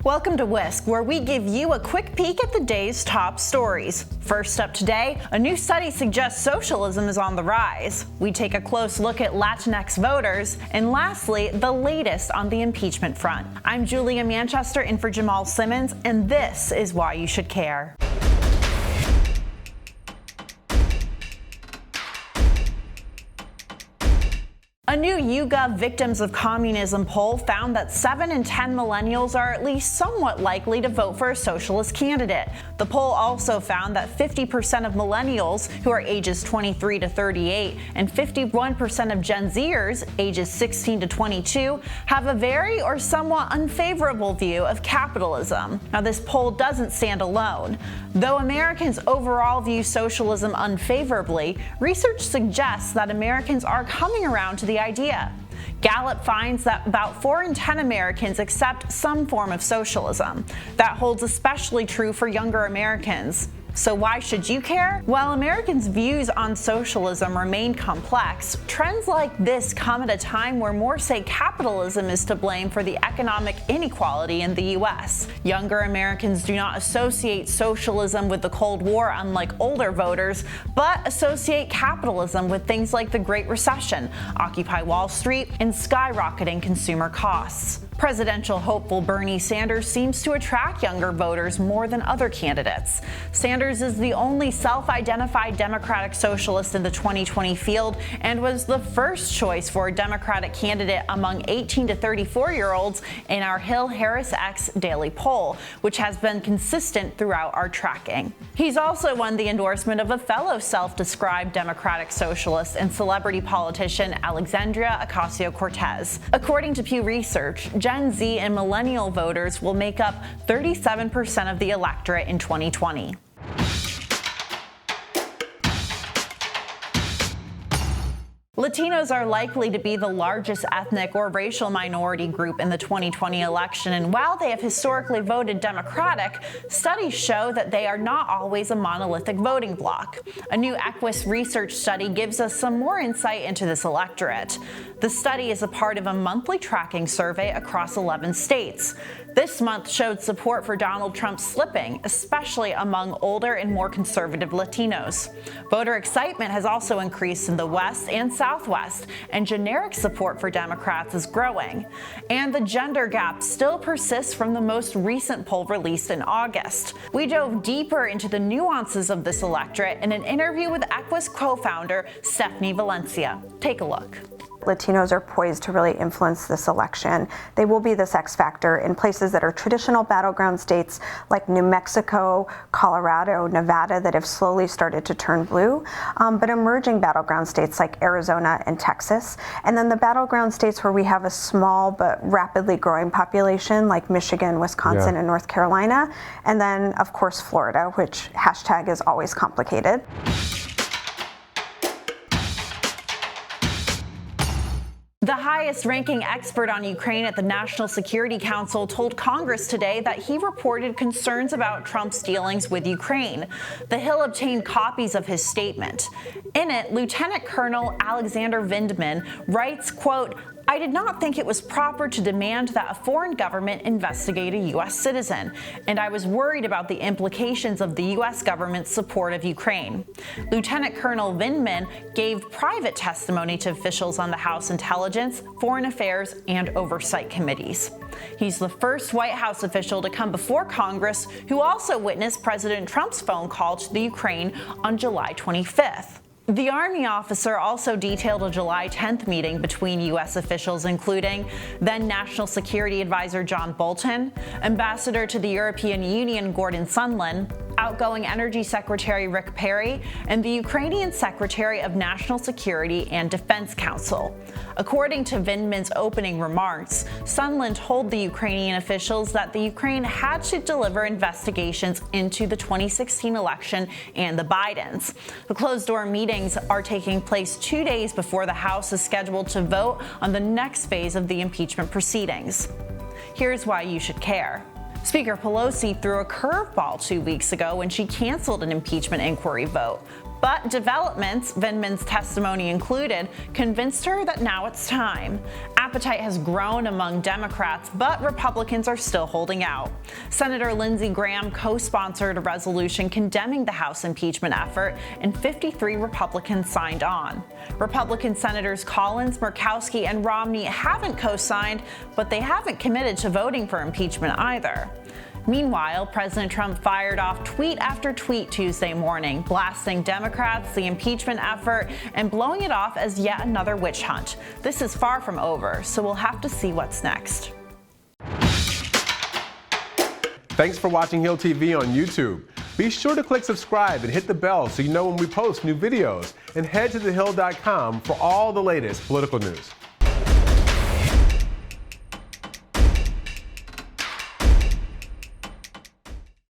Welcome to WYSC, where we give you a quick peek at the day's top stories. First up today, a new study suggests socialism is on the rise. We take a close look at Latinx voters. And lastly, the latest on the impeachment front. I'm Julia Manchester in for Jamal Simmons, and this is why you should care. A new YouGov Victims of Communism poll found that 7 in 10 millennials are at least somewhat likely to vote for a socialist candidate. The poll also found that 50% of millennials, who are ages 23 to 38, and 51% of Gen Z-ers, ages 16 to 22, have a very or somewhat unfavorable view of capitalism. Now, this poll doesn't stand alone. Though Americans overall view socialism unfavorably, research suggests that Americans are coming around to the idea. Gallup finds that about 4 in 10 Americans accept some form of socialism. That holds especially true for younger Americans. So why should you care? While Americans' views on socialism remain complex, trends like this come at a time where more say capitalism is to blame for the economic inequality in the U.S. Younger Americans do not associate socialism with the Cold War, unlike older voters, but associate capitalism with things like the Great Recession, Occupy Wall Street, and skyrocketing consumer costs. Presidential hopeful Bernie Sanders seems to attract younger voters more than other candidates. Sanders is the only self-identified Democratic socialist in the 2020 field and was the first choice for a Democratic candidate among 18 to 34-year-olds in our Hill-Harris X daily poll, which has been consistent throughout our tracking. He's also won the endorsement of a fellow self-described Democratic socialist and celebrity politician, Alexandria Ocasio-Cortez. According to Pew Research, Gen Z and millennial voters will make up 37% of the electorate in 2020. Latinos are likely to be the largest ethnic or racial minority group in the 2020 election, and while they have historically voted Democratic, studies show that they are not always a monolithic voting bloc. A new WYSC research study gives us some more insight into this electorate. The study is a part of a monthly tracking survey across 11 states. This month showed support for Donald Trump slipping, especially among older and more conservative Latinos. Voter excitement has also increased in the West and Southwest, and generic support for Democrats is growing. And the gender gap still persists from the most recent poll released in August. We dove deeper into the nuances of this electorate in an interview with WYSC co-founder Stephanie Valencia. Take a look. Latinos are poised to really influence this election. They will be this X factor in places that are traditional battleground states like New Mexico, Colorado, Nevada that have slowly started to turn blue, but emerging battleground states like Arizona and Texas. And then the battleground states where we have a small but rapidly growing population like Michigan, Wisconsin, and North Carolina. And then, of course, Florida, which hashtag is always complicated. The highest-ranking expert on Ukraine at the National Security Council told Congress today that he reported concerns about Trump's dealings with Ukraine. The Hill obtained copies of his statement. In it, Lieutenant Colonel Alexander Vindman writes, quote, "I did not think it was proper to demand that a foreign government investigate a U.S. citizen, and I was worried about the implications of the U.S. government's support of Ukraine." Lieutenant Colonel Vindman gave private testimony to officials on the House Intelligence, Foreign Affairs, and Oversight committees. He's the first White House official to come before Congress who also witnessed President Trump's phone call to the Ukraine on July 25th. The Army officer also detailed a July 10th meeting between U.S. officials, including then National Security Advisor John Bolton, Ambassador to the European Union Gordon Sondland, outgoing Energy Secretary Rick Perry, and the Ukrainian Secretary of National Security and Defense Council. According to Vindman's opening remarks, Sondland told the Ukrainian officials that the Ukraine had to deliver investigations into the 2016 election and the Bidens. The closed-door meetings are taking place 2 days before the House is scheduled to vote on the next phase of the impeachment proceedings. Here's why you should care. Speaker Pelosi threw a curveball 2 weeks ago when she canceled an impeachment inquiry vote. But developments, Vindman's testimony included, convinced her that now it's time. Appetite has grown among Democrats, but Republicans are still holding out. Senator Lindsey Graham co-sponsored a resolution condemning the House impeachment effort, and 53 Republicans signed on. Republican Senators Collins, Murkowski, and Romney haven't co-signed, but they haven't committed to voting for impeachment either. Meanwhile, President Trump fired off tweet after tweet Tuesday morning, blasting Democrats, the impeachment effort, and blowing it off as yet another witch hunt. This is far from over, so we'll have to see what's next. Thanks for watching Hill TV on YouTube. Be sure to click subscribe and hit the bell so you know when we post new videos, and head to thehill.com for all the latest political news.